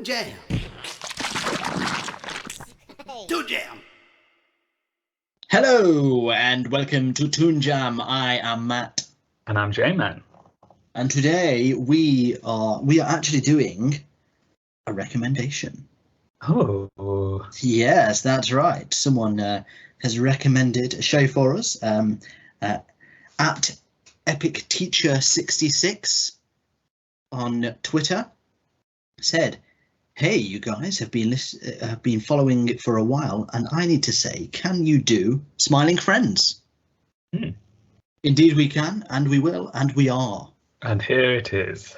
Jam. Toon Jam. Hello and welcome to Toon Jam. I am Matt, And I'm J-Man. and today we are actually doing a recommendation. Oh, Yes, that's right. Someone has recommended a show for us at Epic Teacher 66 on Twitter. Said, "Hey, you guys have been following it for a while, and I need to say, can you do Smiling Friends?" Indeed, we can, and we will, and we are. and here it is.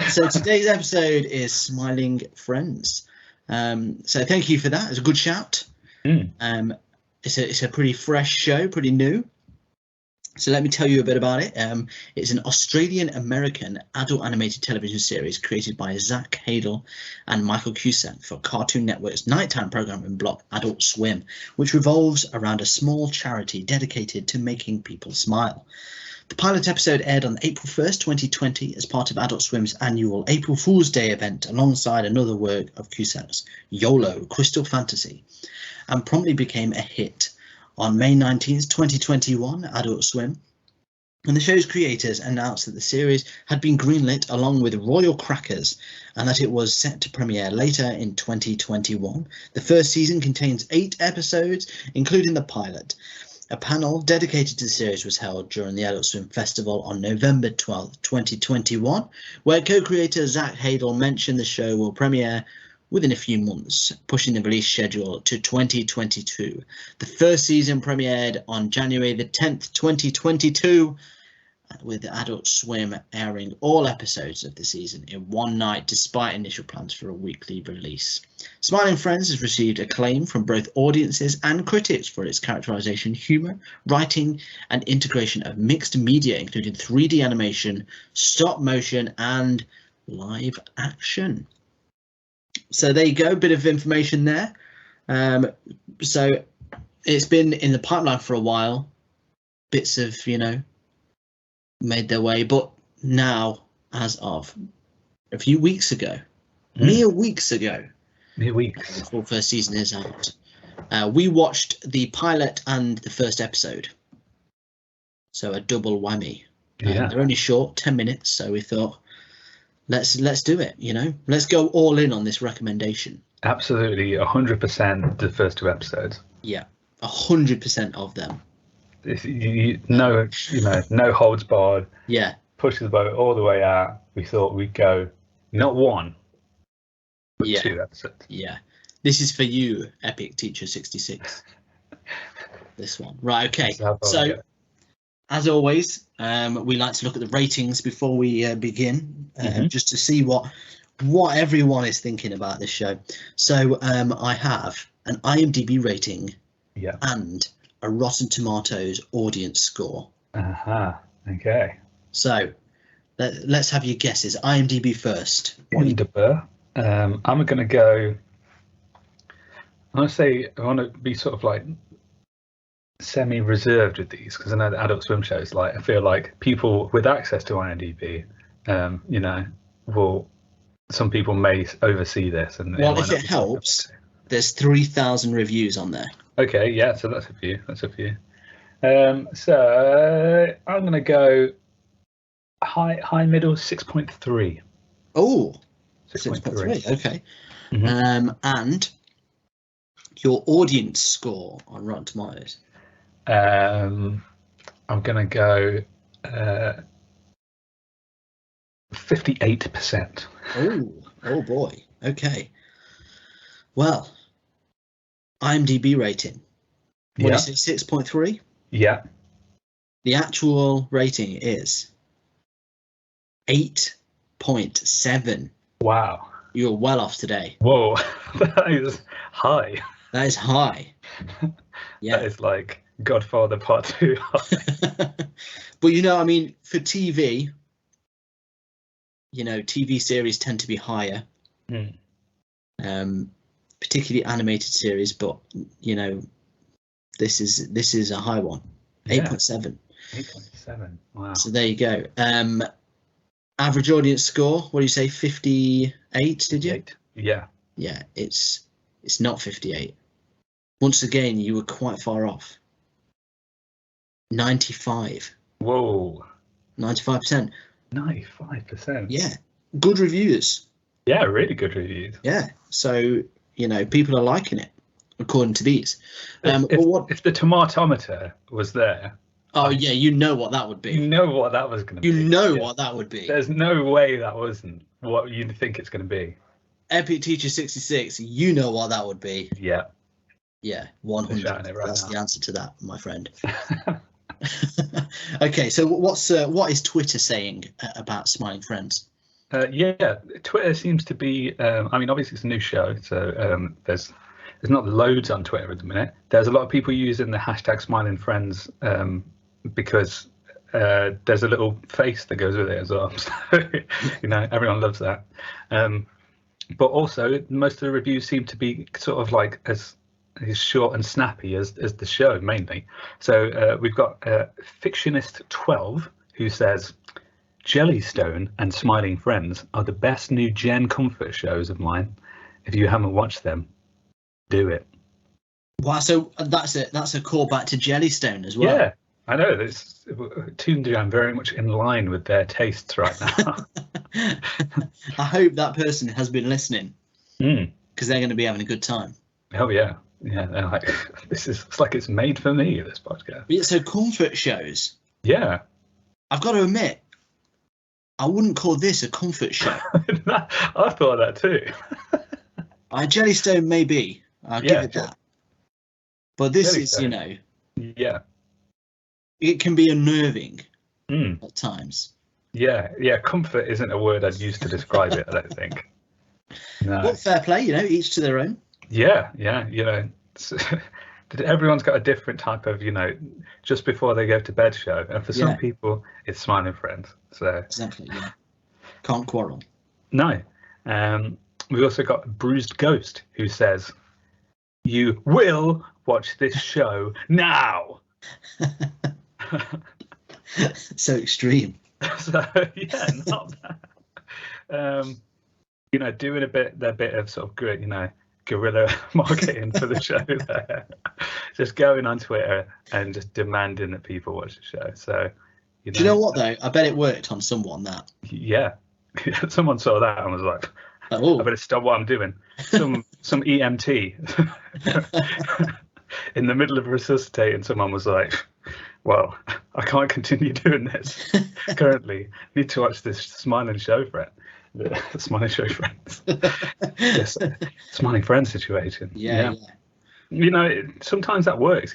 So today's episode is Smiling Friends. So thank you for that. It's a good shout. It's a pretty fresh show, pretty new. So let me tell you a bit about it. It's an Australian-American adult animated television series created by Zach Hadel and Michael Cusack for Cartoon Network's nighttime programming block Adult Swim, which revolves around a small charity dedicated to making people smile. The pilot episode aired on April 1st, 2020 as part of Adult Swim's annual April Fool's Day event alongside another work of Cusack's, YOLO, Crystal Fantasy, and promptly became a hit. On May 19th, 2021, Adult Swim and the show's creators announced that the series had been greenlit along with Royal Crackers and that it was set to premiere later in 2021. The first season contains 8 episodes, including the pilot. A panel dedicated to the series was held during the Adult Swim Festival on November 12th, 2021, where co-creator Zach Hadel mentioned the show will premiere within a few months, pushing the release schedule to 2022. The first season premiered on January the 10th, 2022, with Adult Swim airing all episodes of the season in one night, despite initial plans for a weekly release. Smiling Friends has received acclaim from both audiences and critics for its characterization, humor, writing, and integration of mixed media, including 3D animation, stop motion, and live action. So there you go, a bit of information there. So it's been in the pipeline for a while. Bits of, made their way, but now, as of a few weeks ago, mere weeks, the full first season is out. We watched the pilot and the first episode, so a double whammy. Yeah. They're only short, 10 minutes, so we thought, let's do it. Let's go all in on this recommendation. Absolutely, 100% the first 2 episodes. Yeah, 100% of them. No holds barred. Yeah. Push the boat all the way out. We thought we'd go not 1, but 2 episodes. Yeah. This is for you, Epic Teacher 66. This one. Right, okay. So, as always, we like to look at the ratings before we begin, just to see what everyone is thinking about this show. So I have an IMDb rating and a Rotten Tomatoes audience score. Okay. So let's have your guesses. IMDb first. I'm going to go. I want to be sort of like semi-reserved with these because I know that Adult Swim shows, I feel like people with access to IMDb, some people may oversee this. And if it helps, there's 3,000 reviews on there. Okay, yeah, so that's a few. So I'm going to go high middle 6.3. Oh, 6.3. Okay. And your audience score on Rotten Tomatoes? I'm going to go 58%. Oh boy. Okay. Well, IMDb rating. What do you say, 6.3? Yeah. The actual rating is 8.7. Wow. You're well off today. Whoa, that is high. That is high. Yeah. That is like Godfather Part 2 high. But for TV, TV series tend to be higher. Particularly animated series, but this is a high one. 8.7. 8.7. Wow. So there you go. Average audience score, what do you say, 58, did you? 58. Yeah. Yeah, it's not 58. Once again, you were quite far off. 95. Whoa. 95%. 95%. Yeah. Good reviews. Yeah, really good reviews. Yeah. So, people are liking it, according to these. If the tomatometer was there. Oh, yeah, you know what that would be. You know what that was going to be. You know what that would be. There's no way that wasn't what you'd think it's going to be. Epic Teacher 66, you know what that would be. Yeah. Yeah, 100. That's the answer to that, my friend. Okay, so what is Twitter saying about Smiling Friends? Yeah, Twitter seems to be. I mean, obviously it's a new show, so there's not loads on Twitter at the minute. There's a lot of people using the hashtag Smiling Friends because there's a little face that goes with it as well. So, everyone loves that. But also, most of the reviews seem to be sort of like as short and snappy as the show mainly. So we've got Fictionist 12 who says, Jellystone and Smiling Friends are the best new gen comfort shows of mine. If you haven't watched them, do it. Wow, so that's a callback to Jellystone as well. Yeah, I know. There's Toon Jam very much in line with their tastes right now. I hope that person has been listening because they're going to be having a good time. Oh yeah. Yeah, they're like, it's like it's made for me, this podcast. Yeah, so comfort shows. Yeah. I've got to admit, I wouldn't call this a comfort show. I thought that too. Jellystone maybe. I'll give it that. But this Jellystone. is, Yeah. It can be unnerving at times. Yeah. Comfort isn't a word I'd use to describe it, I don't think. No. Well, fair play, each to their own. Yeah. Everyone's got a different type of, just before they go to bed show. And for some people, it's Smiling Friends. So exactly, yeah. Can't quarrel. No. We've also got Bruised Ghost who says, you will watch this show now. So extreme. So, yeah, not bad. Doing their bit of sort of good, guerrilla marketing for the show there. Just going on Twitter and just demanding that people watch the show. So, do you know what though? I bet it worked on someone that. Yeah, someone saw that and was like, "Oh, I better stop what I'm doing." Some EMT in the middle of resuscitating someone was like, "Well, I can't continue doing this currently. I need to watch this Smiling Show friend." The Smiling Show Friends. Yes, Smiling Friends situation. Yeah. Sometimes that works.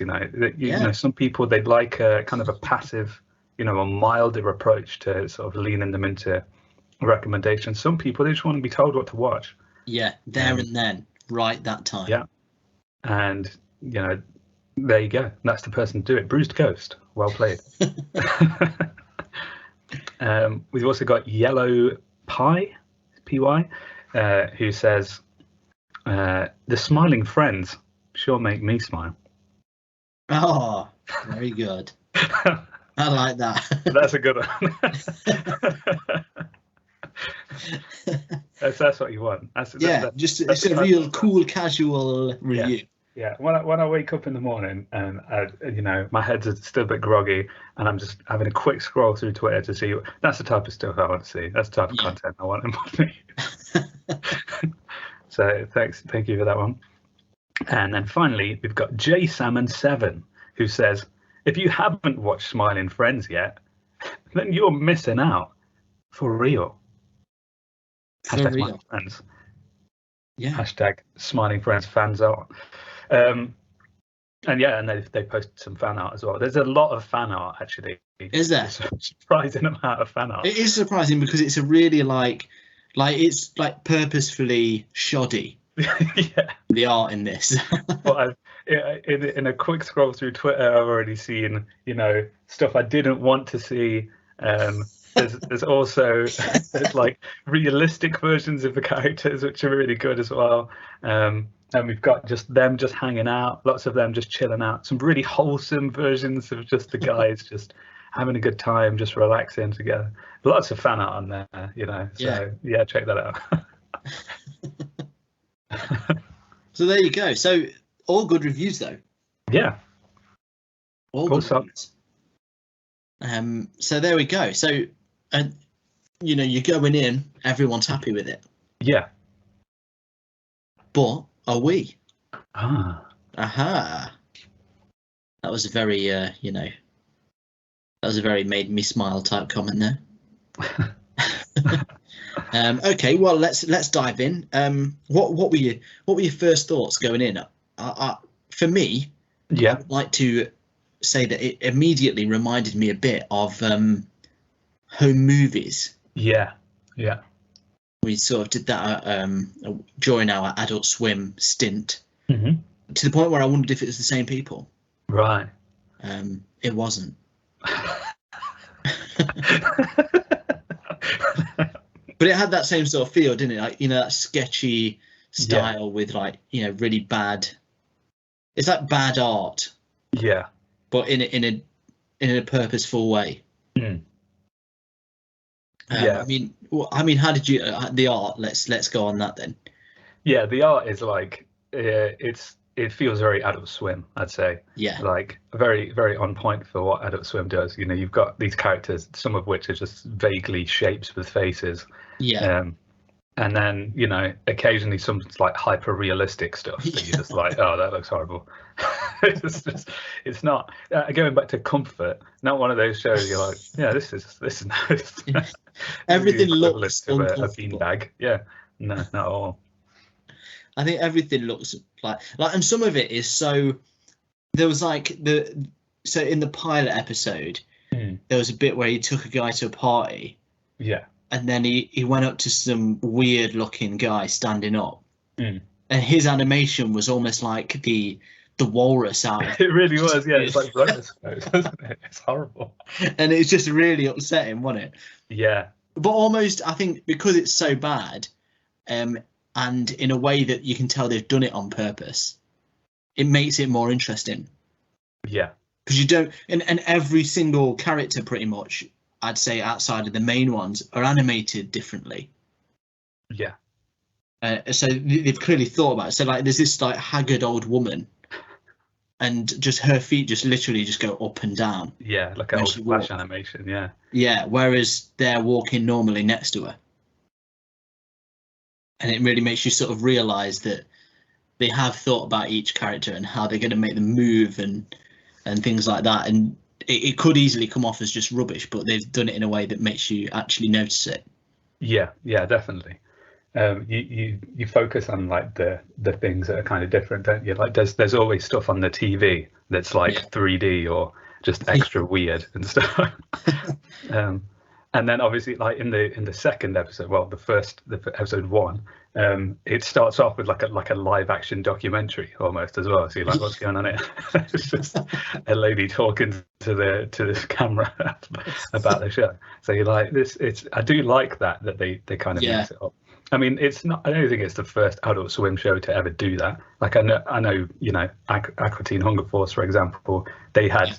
Some people they'd like a kind of a passive, a milder approach to sort of leaning them into a recommendation. Some people they just want to be told what to watch. Yeah, there and then, right that time. Yeah, and there you go. That's the person to do it. Bruised Ghost. Well played. We've also got Yellow Pie, PY, who says, the Smiling Friends sure make me smile. Oh, very good. I like that. That's a good one. That's what you want. It's a real cool, casual review. Yeah. When I wake up in the morning and my head's still a bit groggy and I'm just having a quick scroll through Twitter to see, that's the type of stuff I want to see. That's the type of content I want in my feed. So thank you for that one. And then finally we've got J Salmon 7 who says, if you haven't watched Smiling Friends yet, then you're missing out. For real. Hashtag Smiling Friends. Yeah. Hashtag Smiling Friends fans out. And they posted some fan art as well. There's a lot of fan art actually. Is there? It's a surprising amount of fan art. It is surprising because it's a really it's purposefully shoddy. Yeah. The art in this. But in a quick scroll through Twitter, I've already seen stuff I didn't want to see. There's also there's like realistic versions of the characters which are really good as well. And we've got just them just hanging out, lots of them just chilling out. Some really wholesome versions of just the guys just having a good time, just relaxing together. Lots of fan art on there, you know. So yeah, check that out. So there you go. So all good reviews though. Yeah. All good reviews. So there we go. So, you know, you're going in, everyone's happy with it. Yeah. But are we? Aha. That was a very, you know, that was a very made me smile type comment there. Okay, well let's dive in. What were your first thoughts going in? For me, yeah, I'd like to say that it immediately reminded me a bit of home movies. Yeah. We sort of did that during our Adult Swim stint, to the point where I wondered if it was the same people. Right. It wasn't. But it had that same sort of feel, didn't it? Like, you know, that sketchy style with, like, you know, really bad. It's like bad art. Yeah. But in a purposeful way. Mm. Yeah. I mean, how did you the art? Let's go on that then. Yeah, the art is like it feels very Adult Swim, I'd say. Yeah. Like very, very on point for what Adult Swim does. You know, you've got these characters, some of which are just vaguely shapes with faces. Yeah. And then, you know, occasionally some like hyper realistic stuff that you're just like, oh, that looks horrible. It's not going back to comfort. Not one of those shows you're like, yeah, this is nice. Everything looks to a beanbag. Yeah, no, not at all. I think everything looks like, and some of it is so. There was like so in the pilot episode, there was a bit where he took a guy to a party. Yeah. And then he went up to some weird looking guy standing up, and his animation was almost like the walrus out. It really was, yeah. It's like rotoscope, isn't it? It's horrible. And it's just really upsetting, wasn't it? Yeah. But almost, I think, because it's so bad, and in a way that you can tell they've done it on purpose, it makes it more interesting. Yeah. Because you don't, and every single character pretty much, I'd say outside of the main ones, are animated differently. Yeah. So they've clearly thought about it. So like there's this like haggard old woman, and just her feet just literally just go up and down. Yeah, like an old Flash animation, yeah. Yeah, whereas they're walking normally next to her. And it really makes you sort of realise that they have thought about each character and how they're going to make them move and things like that. And it could easily come off as just rubbish, but they've done it in a way that makes you actually notice it. Yeah, definitely. You focus on like the things that are kind of different, don't you? Like there's always stuff on the TV that's like 3D or just extra weird and stuff. And then obviously like in the second episode, well, the episode 1, it starts off with like a live action documentary almost as well. So you're like, what's going on here? It's just a lady talking to the camera about the show. So you're like, I do like that they kind of mix it up. I mean, it's not. I don't think it's the first Adult Swim show to ever do that. Like I know, you know, Aqua Teen Hunger Force, for example, they had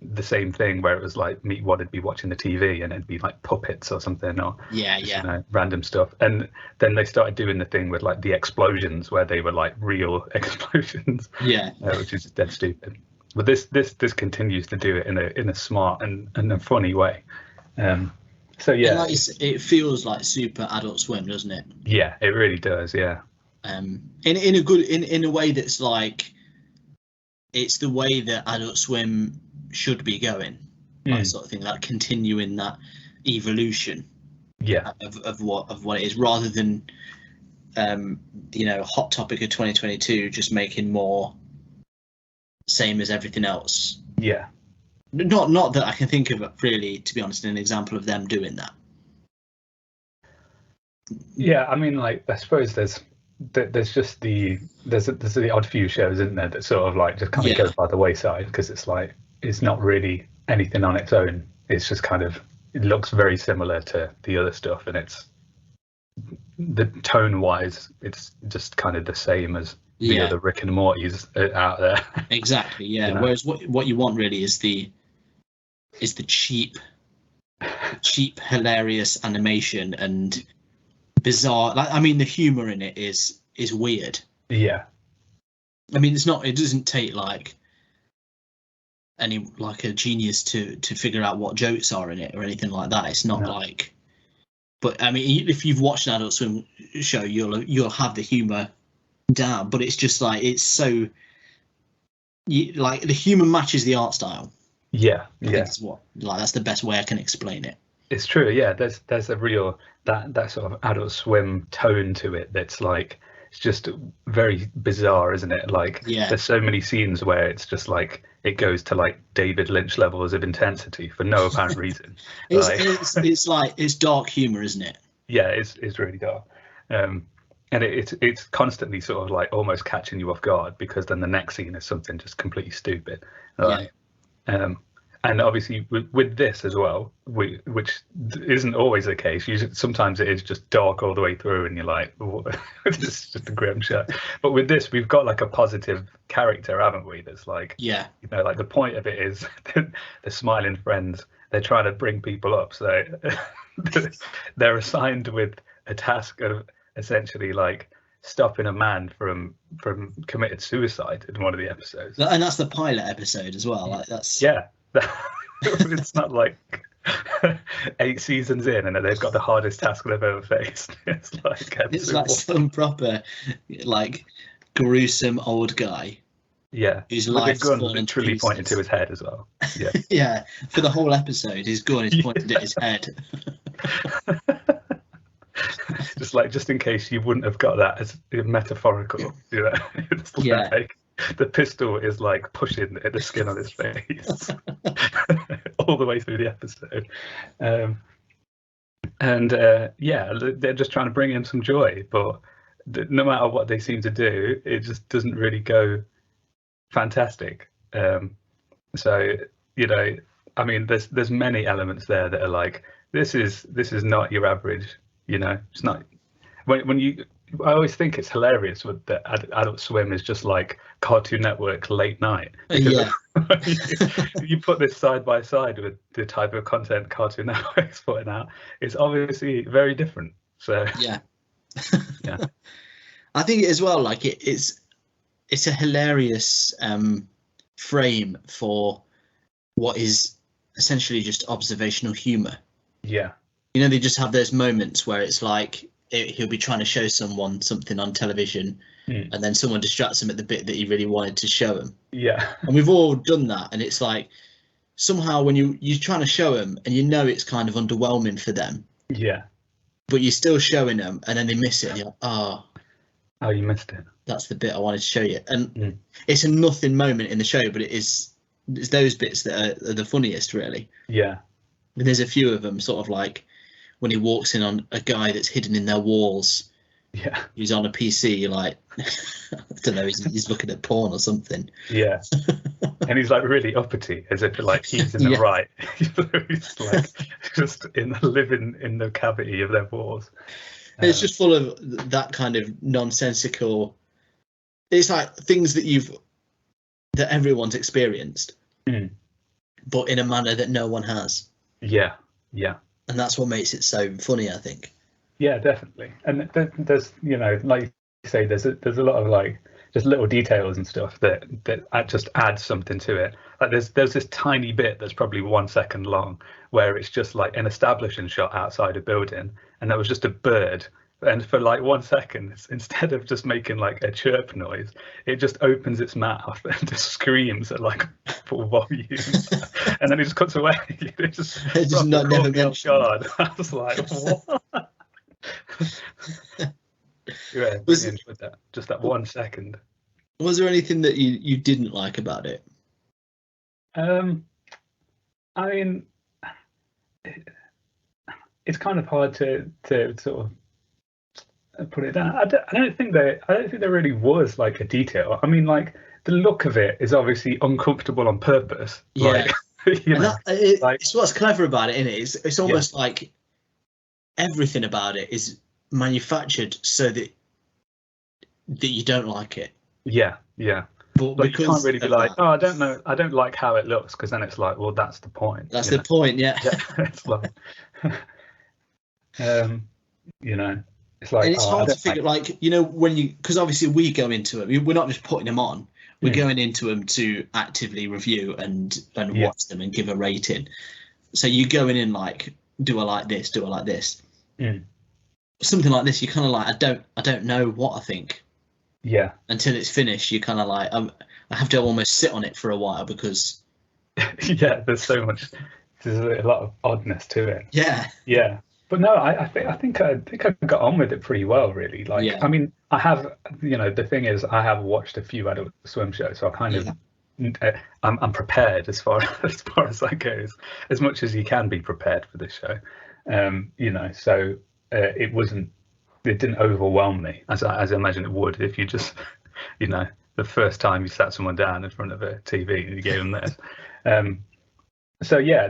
the same thing where it was like me wanted to be watching the TV and it'd be like puppets or something or you know, random stuff. And then they started doing the thing with like the explosions where they were like real explosions. Which is dead stupid. But this continues to do it in a smart and a funny way. So yeah, and like it feels like super Adult Swim, doesn't it? Yeah, it really does. Yeah. In a way that's like, it's the way that Adult Swim should be going, that sort of thing, like continuing that evolution. Yeah. Of what it is, rather than you know, Hot Topic of 2022 just making more same as everything else. Yeah. Not that I can think of really, to be honest, an example of them doing that. Yeah, I mean, like I suppose there's just the odd few shows, isn't there, that sort of like just kind of goes by the wayside because it's like it's not really anything on its own. It's just kind of, it looks very similar to the other stuff, and it's the tone wise, it's just kind of the same as the other Rick and Morty's out there. Exactly. Yeah. You know? Whereas what you want really is the is the cheap, hilarious animation and bizarre. Like, I mean, the humor in it is weird. Yeah. I mean, it doesn't take like any like a genius to figure out what jokes are in it or anything like that. It's not like, but I mean, if you've watched an Adult Swim show, you'll have the humor down. But it's just like it's so, like the humor matches the art style. Yeah, I think it's that's the best way I can explain it. It's true. Yeah, there's a real that sort of Adult Swim tone to it. That's like, it's just very bizarre, isn't it? Like, there's so many scenes where it's just like it goes to like David Lynch levels of intensity for no apparent reason. It's dark humor, isn't it? Yeah, it's really dark, and it's constantly sort of like almost catching you off guard, because then the next scene is something just completely stupid. Like, and obviously with this as well, which isn't always the case. Sometimes it is just dark all the way through, and you're like, this is just a grim show. But with this, we've got like a positive character, haven't we? That's like, like the point of it is the smiling friends. They're trying to bring people up, so they're assigned with a task of essentially like stopping a man from committed suicide in one of the episodes. And that's the pilot episode as well. Like that's it's not like 8 seasons in and they've got the hardest task they've ever faced. It's like some proper like gruesome old guy. Yeah, whose with life's a gun fallen literally to pointing to his head as well. Yeah. Yeah, for the whole episode, his gun is pointed at his head. just in case you wouldn't have got that as metaphorical, it's like the pistol is like pushing at the skin on his face all the way through the episode. They're just trying to bring him some joy, but no matter what they seem to do, it just doesn't really go fantastic. So I mean, there's many elements there that are like, this is not your average, it's not when I always think it's hilarious with the Adult Swim is just like Cartoon Network late night. You put this side by side with the type of content Cartoon Network's putting out, it's obviously very different. So yeah. I think as well, like it's a hilarious frame for what is essentially just observational humor. Yeah. They just have those moments where it's like he'll be trying to show someone something on television, and then someone distracts him at the bit that he really wanted to show him. Yeah. And we've all done that, and it's like somehow when you're trying to show them and it's kind of underwhelming for them. Yeah. But you're still showing them, and then they miss it. And you're like, oh, you missed it. That's the bit I wanted to show you. And it's a nothing moment in the show, but it's those bits that are the funniest, really. Yeah. And there's a few of them, sort of like when he walks in on a guy that's hidden in their walls. Yeah. He's on a PC, you're like, I don't know, he's looking at porn or something. Yeah. And he's like really uppity, as if like he's in the right. He's like just living in the cavity of their walls. It's just full of that kind of nonsensical. It's like things that everyone's experienced, but in a manner that no one has. Yeah. And that's what makes it so funny, I think. Yeah, definitely. And there's like you say, there's a lot of like just little details and stuff that just add something to it. Like there's this tiny bit that's probably 1 second long where it's just like an establishing shot outside a building, and there was just a bird, and for like 1 second, instead of just making like a chirp noise, it just opens its mouth and just screams at like full volume, and then it just cuts away. It just not never mentioned. God, I was like, what? Yeah, really enjoyed that. Just that 1 second. Was there anything that you didn't like about it? I mean, it's kind of hard to sort of put it down. I don't think there really was like a detail. I mean, like the look of it is obviously uncomfortable on purpose. Yeah, like, it's what's clever about it, isn't it? It's almost like everything about it is manufactured so that you don't like it. Yeah. But Like, you can't really be of like, that, oh, I don't know, I don't like how it looks, because then it's like, well, that's the point. that's you the point, yeah. know? Yeah, it's like, you know, it's like, And it's oh, I hard to don't figure, like. like, you know, when you, because obviously we go into them, we're not just putting them on, we're Mm. going into them to actively review and Yeah. watch them and give a rating. So you're going in like, do I like this? Do I like this? Mm. Something like this, you're kind of like, I don't know what I think Yeah. until it's finished. You're kind of like, I have to almost sit on it for a while because, Yeah, there's a lot of oddness to it. yeah, Yeah, but no, I think I got on with it pretty well, really. Like, yeah, I mean, I have, the thing is, I have watched a few Adult Swim shows, so I kind of, I'm prepared as far as far as that goes, as much as you can be prepared for this show. So it didn't overwhelm me as I imagine it would if you just, the first time you sat someone down in front of a TV and you gave them this. So yeah,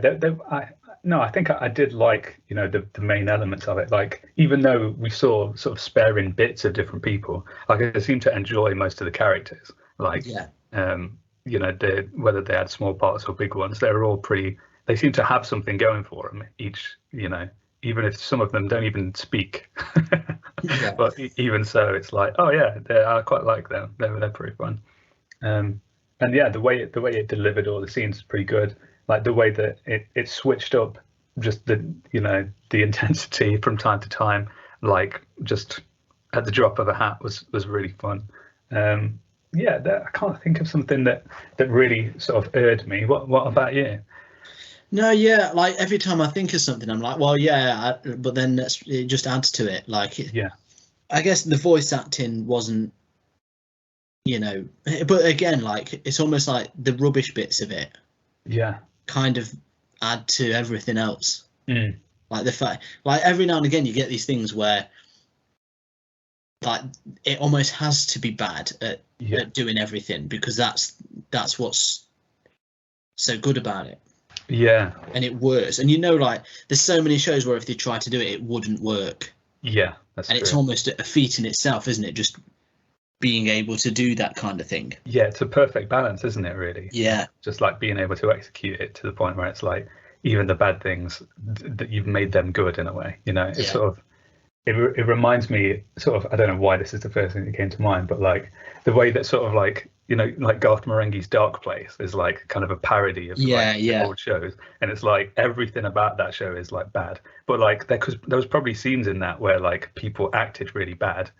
I think I did like, the main elements of it. Like, even though we saw sort of sparing bits of different people, like, I seemed to enjoy most of the characters. Like, yeah, whether they had small parts or big ones, they seem to have something going for them each, even if some of them don't even speak. yeah. But even so, it's like, oh yeah, I quite like them. They're pretty fun. And yeah, the way it delivered all the scenes is pretty good. Like, the way that it switched up just the intensity from time to time, like, just at the drop of a hat was really fun. I can't think of something that really sort of irked me. What about you? No, yeah, like every time I think of something, I'm like, well, yeah, but then it just adds to it. Like, Yeah, I guess the voice acting wasn't, but again, like, it's almost like the rubbish bits of it yeah, kind of add to everything else. mm. Like the fact, like, every now and again, you get these things where, like, it almost has to be bad at doing everything because that's what's so good about it. Yeah, And it works. And like, there's so many shows where if they tried to do it, it wouldn't work. yeah, that's And true. it's almost a feat in itself, isn't it? Just being able to do that kind of thing. Yeah, it's a perfect balance, isn't it, really? Yeah. Just like being able to execute it to the point where it's like, even the bad things, that you've made them good in a way. It's sort of, it reminds me sort of, I don't know why this is the first thing that came to mind, but like the way that sort of like, like Garth Marenghi's Dark Place is like kind of a parody of the old shows, and it's like everything about that show is like bad, but like there was probably scenes in that where like people acted really bad,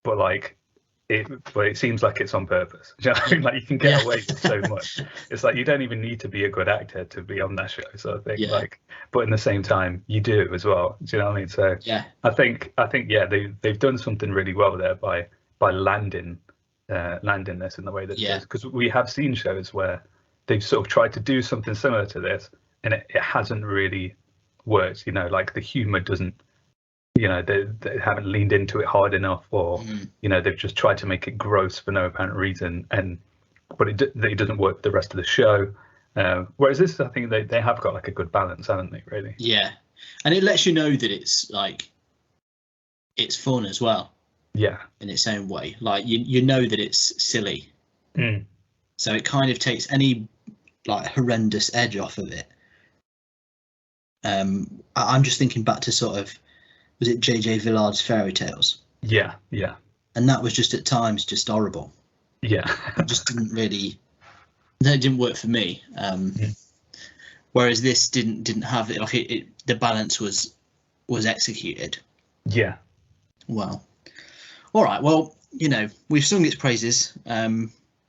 but like it seems like it's on purpose. Do you know what I mean? Like, you can get away with so much. It's like you don't even need to be a good actor to be on that show, sort of thing. Yeah. Like, but in the same time, you do as well. Do you know what I mean? So Yeah. I think they've done something really well there by landing this in the way that it does. Because we have seen shows where they've sort of tried to do something similar to this, and it hasn't really worked. Like the humor doesn't. They haven't leaned into it hard enough, or they've just tried to make it gross for no apparent reason, but it doesn't work the rest of the show. Whereas this, I think they have got like a good balance, haven't they? Really? Yeah, and it lets you know that it's like it's fun as well. Yeah. In its own way, like you know that it's silly, so it kind of takes any like horrendous edge off of it. I'm just thinking back to sort of, was it J.J. Villard's Fairy Tales? Yeah. And that was just at times just horrible. Yeah. It just didn't it didn't work for me. Whereas this didn't have it. Like the balance was executed. Yeah. Well, all right. Well, we've sung its praises.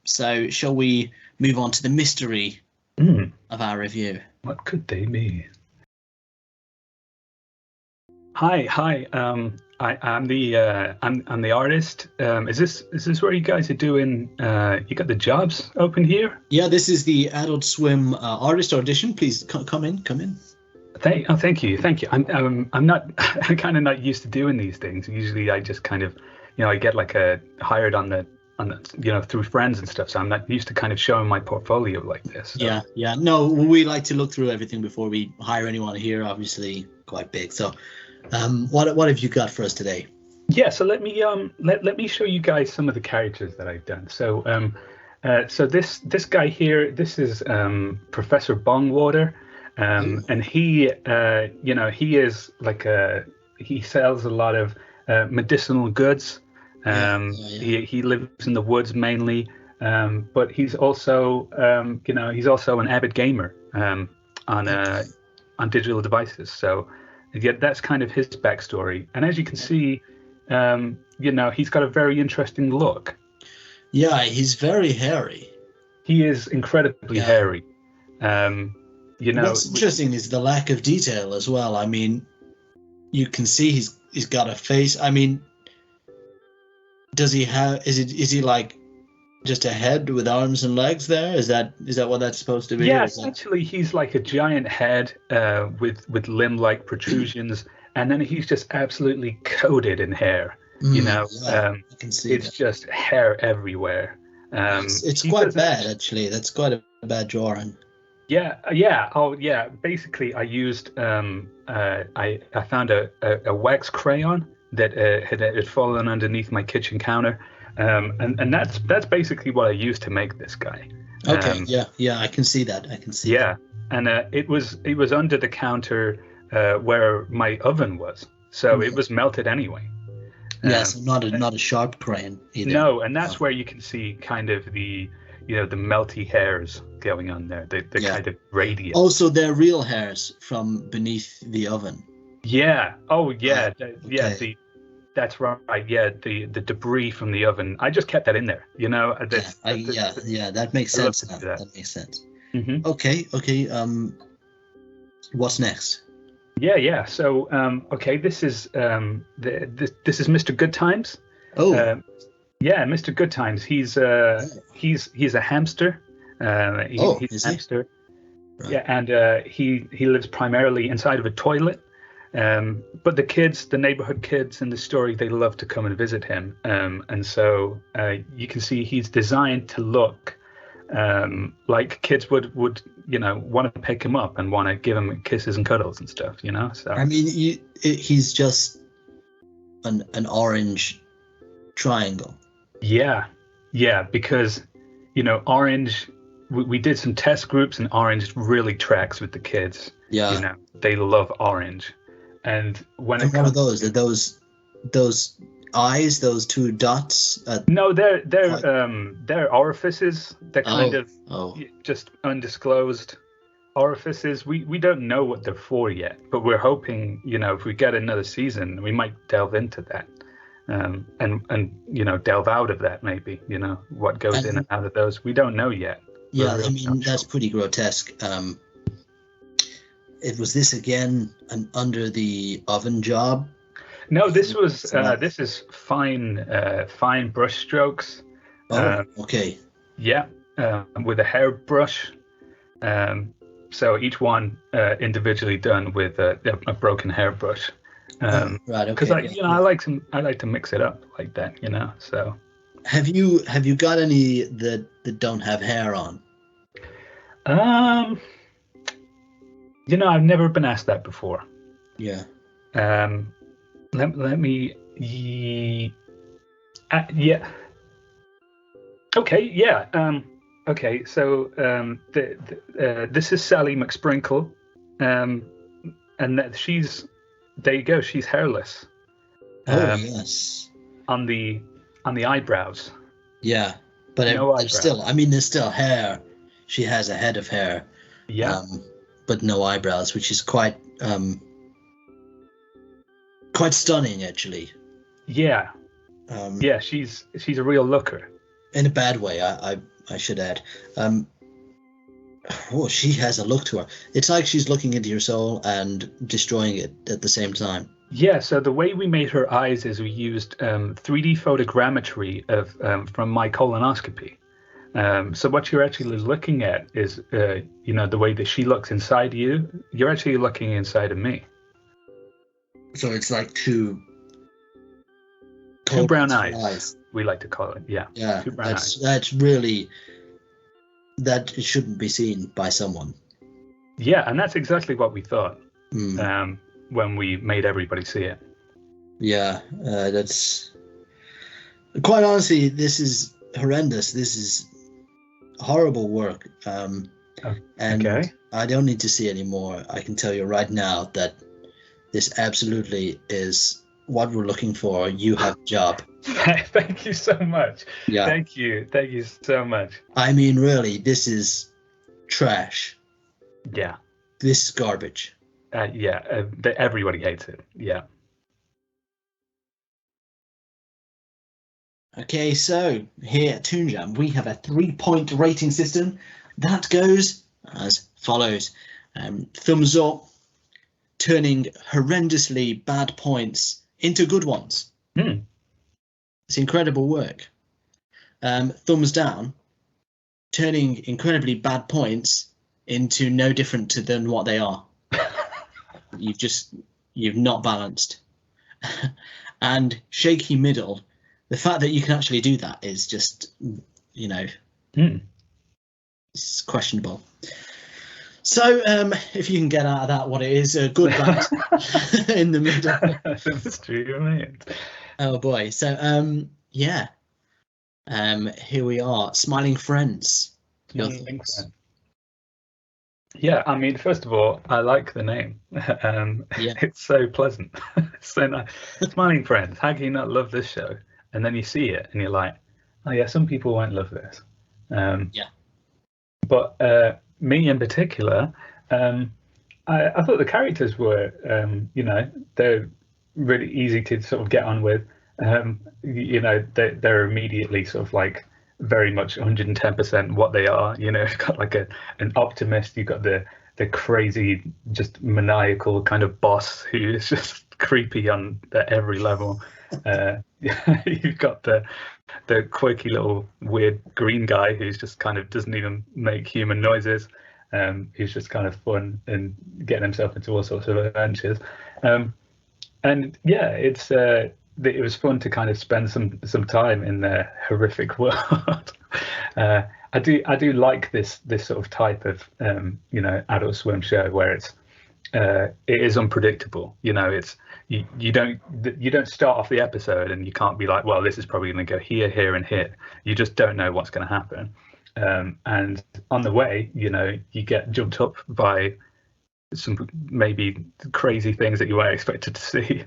So shall we move on to the mystery of our review? What could they be? Hi. I'm the artist. Is this where you guys are doing? You got the jobs open here? Yeah, this is the Adult Swim artist audition. Please come in. Thank you. I'm kind of not used to doing these things. Usually, I just kind of, I get like hired on the through friends and stuff. So I'm not used to kind of showing my portfolio like this. So. Yeah. No, we like to look through everything before we hire anyone here. Obviously, quite big. So. What have you got for us today? Yeah, so let me show you guys some of the characters that I've done. So So this guy here, this is Professor Bongwater, and he is like he sells a lot of medicinal goods. He lives in the woods mainly, but he's also he's also an avid gamer on digital devices. So yeah, that's kind of his backstory. And as you can see, he's got a very interesting look. Yeah, he's very hairy. He is incredibly hairy. What's interesting is the lack of detail as well. I mean, you can see he's got a face. I mean, does he have? Is he like just a head with arms and legs? There is that what that's supposed to be? Yeah, essentially, he's like a giant head with limb-like protrusions, and then he's just absolutely coated in hair. I can see it's just hair everywhere. It's quite bad, actually. That's quite a bad drawing. Yeah. Oh, yeah. Basically, I used I found a wax crayon that had fallen underneath my kitchen counter, and that's basically what I used to make this guy. Okay. Yeah. I can see that. Yeah, and it was under the counter where my oven was, so it was melted anyway. Yes, not a sharp crayon either. No, and that's where you can see kind of the the melty hairs going on there, the kind of radius. Also, they're real hairs from beneath the oven. Yeah. Oh, yeah. Okay. That's right. Yeah, the debris from the oven. I just kept that in there. That makes sense. That makes sense. Mm-hmm. Okay. What's next? Yeah. So, okay, this is this is Mr. Good Times. Oh. Yeah, Mr. Good Times. He's a hamster. He's a hamster. Right. Yeah, and he lives primarily inside of a toilet. But the neighborhood kids in the story, they love to come and visit him. And so you can see he's designed to look like kids would want to pick him up and want to give him kisses and cuddles and stuff, So I mean, he's just an orange triangle. Yeah, because orange. We did some test groups, and orange really tracks with the kids. Yeah, they love orange, and when and what are those? Are those eyes? Those two dots? No, they're orifices. They're kind of just undisclosed orifices. We don't know what they're for yet, but we're hoping if we get another season, we might delve into that. And delve out of that maybe, what goes in and out of those. We don't know yet. Yeah, I mean, that's pretty grotesque. Was this again an under the oven job? No, this is fine brush strokes. Oh, okay. Yeah, with a hairbrush. So each one individually done with a broken hairbrush. Right. Okay. Because I like to mix it up like that. So. Have you got any that don't have hair on? I've never been asked that before. Yeah. Let me. Yeah. Okay. Yeah. Okay. So this is Sally McSprinkle, and that she's. There you go. She's hairless. Yes. On the eyebrows. Yeah, but still, I mean, there's still hair. She has a head of hair. Yeah. But no eyebrows, which is quite stunning, actually. Yeah. Yeah, she's a real looker. In a bad way, I should add. She has a look to her. It's like she's looking into your soul and destroying it at the same time. Yeah, so the way we made her eyes is we used 3D photogrammetry from my colonoscopy. So what you're actually looking at is, the way that she looks inside you. You're actually looking inside of me. So it's like two brown eyes. We like to call it. Yeah. Yeah. Two brown eyes. That's really. That it shouldn't be seen by someone. Yeah, and that's exactly what we thought when we made everybody see it. Yeah, that's quite honestly, this is horrendous. This is horrible work. And Okay. I don't need to see any more. I can tell you right now that this absolutely is what we're looking for. You have a job. Thank you so much. Yeah. Thank you so much. I mean, really, this is trash. Yeah. This is garbage. Everybody hates it. Yeah. Okay, so here at Toon Jam, we have a 3-point rating system that goes as follows. Thumbs up, turning horrendously bad points into good ones. It's incredible work. Thumbs down, turning incredibly bad points into no different than what they are. You've not balanced. And shaky middle, the fact that you can actually do that is just, it's questionable. So if you can get out of that what it is, a good band in the middle. That's true, mate. Oh boy. So yeah. Here we are, Smiling Friends. Smiling Friends. Yeah, I mean, first of all, I like the name. It's so pleasant. It's so nice. Smiling Friends. How can you not love this show? And then you see it and you're like, oh yeah, some people won't love this. But me in particular, I thought the characters were, they're really easy to sort of get on with. They're immediately sort of like very much 110% what they are. You've got like an optimist. You've got the crazy, just maniacal kind of boss who is just creepy on every level. You've got the quirky little weird green guy who's just kind of doesn't even make human noises. He's just kind of fun and getting himself into all sorts of adventures. And yeah, it was fun to kind of spend some time in their horrific world. I do like this sort of type of Adult Swim show where it is unpredictable. It's you don't start off the episode and you can't be like, well, this is probably going to go here, and here. You just don't know what's going to happen. And on the way, you get jumped up by some maybe crazy things that you weren't expected to see.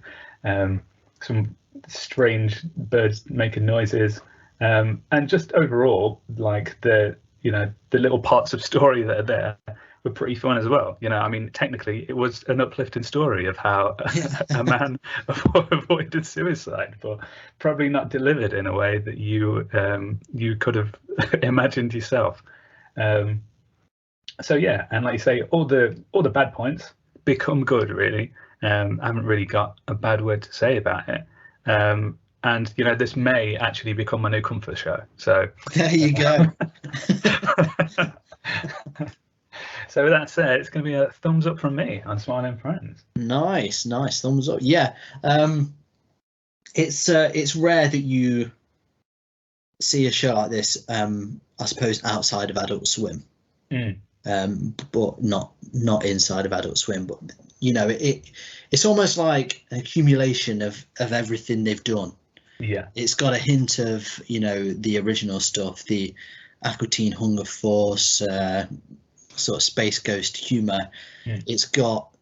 Some strange birds making noises, and just overall, like the little parts of story that are there were pretty fun as well. I mean, technically, it was an uplifting story of how a man avoided suicide, but probably not delivered in a way that you could have imagined yourself. So yeah, and like you say, all the bad points become good, really. I haven't really got a bad word to say about it. And this may actually become my new comfort show. So there you go. So with that said, it's going to be a thumbs up from me on Smiling Friends. Nice thumbs up. Yeah, it's rare that you see a show like this. I suppose outside of Adult Swim. But not inside of Adult Swim. But it's almost like an accumulation of everything they've done. Yeah, it's got a hint of the original stuff, the Aqua Teen Hunger Force, sort of Space Ghost humor. It's got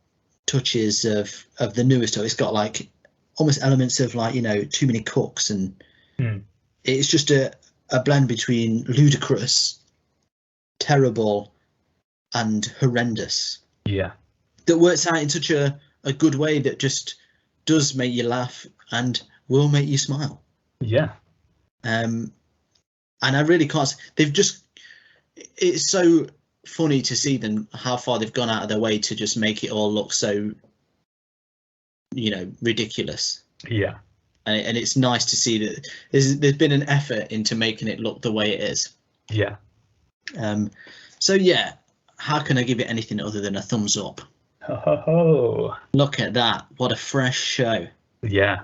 touches of the newer stuff. It's got like almost elements of like Too Many Cooks, and it's just a blend between ludicrous, terrible, and horrendous. Yeah, that works out in such a good way that just does make you laugh and will make you smile. Yeah. And I really can't. It's so funny to see them, how far they've gone out of their way to just make it all look so ridiculous. Yeah. And it's nice to see that there's been an effort into making it look the way it is. Yeah. So yeah, how can I give it anything other than a thumbs up? Oh, look at that! What a fresh show. Yeah.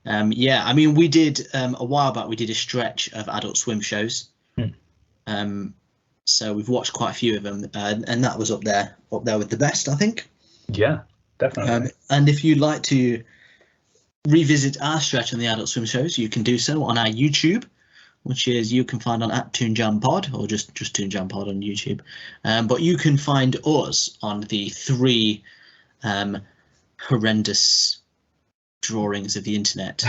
Yeah, I mean, we did a while back. We did a stretch of Adult Swim shows. So we've watched quite a few of them, and that was up there with the best, I think. Yeah, definitely. And if you'd like to revisit our stretch on the Adult Swim shows, you can do so on our YouTube. which is you can find on @ToonJamPod or just ToonJamPod on YouTube. But you can find us on the 3 horrendous drawings of the internet,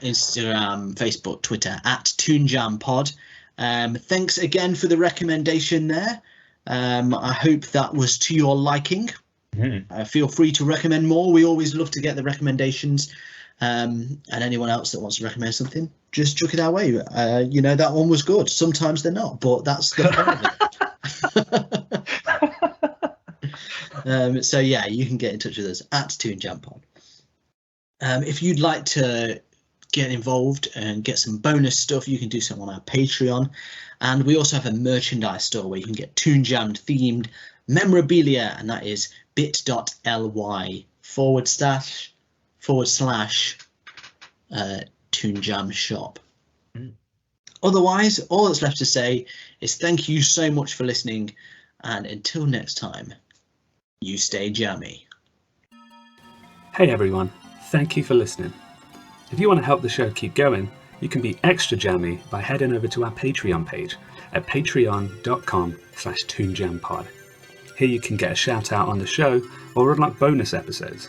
Instagram, Facebook, Twitter, @ToonJamPod. Thanks again for the recommendation there. I hope that was to your liking. Feel free to recommend more. We always love to get the recommendations. And anyone else that wants to recommend something, just chuck it our way. That one was good. Sometimes they're not, but that's the fun of it. So yeah, you can get in touch with us @ToonJamPod. If you'd like to get involved and get some bonus stuff, you can do so on our Patreon. And we also have a merchandise store where you can get Toon Jam themed memorabilia, and that is bit.ly/Toon Jam shop. Otherwise, all that's left to say is thank you so much for listening, and until next time, you stay jammy. Hey everyone, thank you for listening. If you want to help the show keep going, you can be extra jammy by heading over to our Patreon page at patreon.com/toonjampod. Here you can get a shout out on the show or unlock bonus episodes.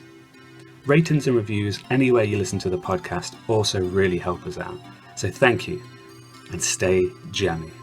Ratings and reviews anywhere you listen to the podcast also really help us out. So thank you, and stay jammy.